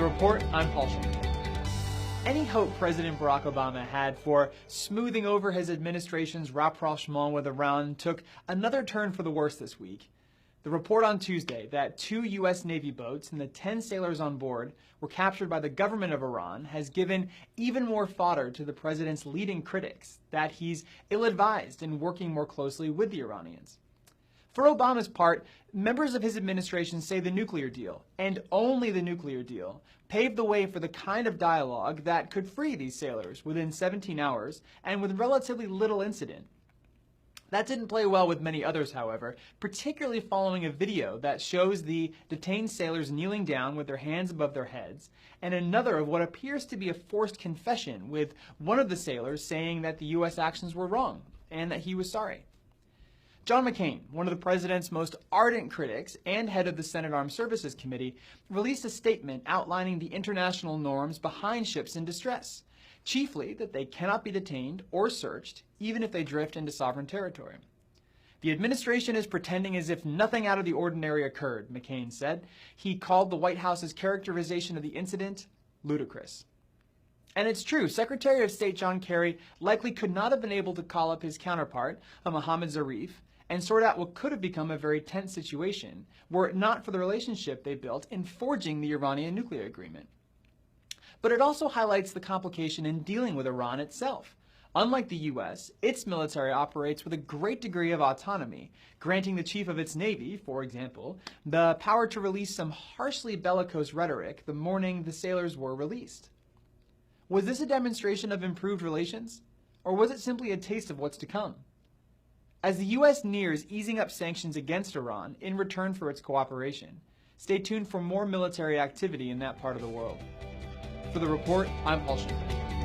The Report, I'm Paul Schenker. Any hope President Barack Obama had for smoothing over his administration's rapprochement with Iran took another turn for the worse this week. The report on Tuesday that 2 U.S. Navy boats and the 10 sailors on board were captured by the government of Iran has given even more fodder to the president's leading critics that he's ill-advised in working more closely with the Iranians. For Obama's part, members of his administration say the nuclear deal, and only the nuclear deal, paved the way for the kind of dialogue that could free these sailors within 17 hours and with relatively little incident. That didn't play well with many others, however, particularly following a video that shows the detained sailors kneeling down with their hands above their heads, and another of what appears to be a forced confession, with one of the sailors saying that the U.S. actions were wrong and that he was sorry. John McCain, one of the president's most ardent critics and head of the Senate Armed Services Committee, released a statement outlining the international norms behind ships in distress, chiefly that they cannot be detained or searched, even if they drift into sovereign territory. The administration is pretending as if nothing out of the ordinary occurred, McCain said. He called the White House's characterization of the incident ludicrous. And it's true, Secretary of State John Kerry likely could not have been able to call up his counterpart, Mohammad Zarif, and sort out what could have become a very tense situation were it not for the relationship they built in forging the Iranian nuclear agreement. But it also highlights the complication in dealing with Iran itself. Unlike the U.S., its military operates with a great degree of autonomy, granting the chief of its navy, for example, the power to release some harshly bellicose rhetoric the morning the sailors were released. Was this a demonstration of improved relations, or was it simply a taste of what's to come? As the U.S. nears easing up sanctions against Iran in return for its cooperation, stay tuned for more military activity in that part of the world. For The Report, I'm Paul Schenker.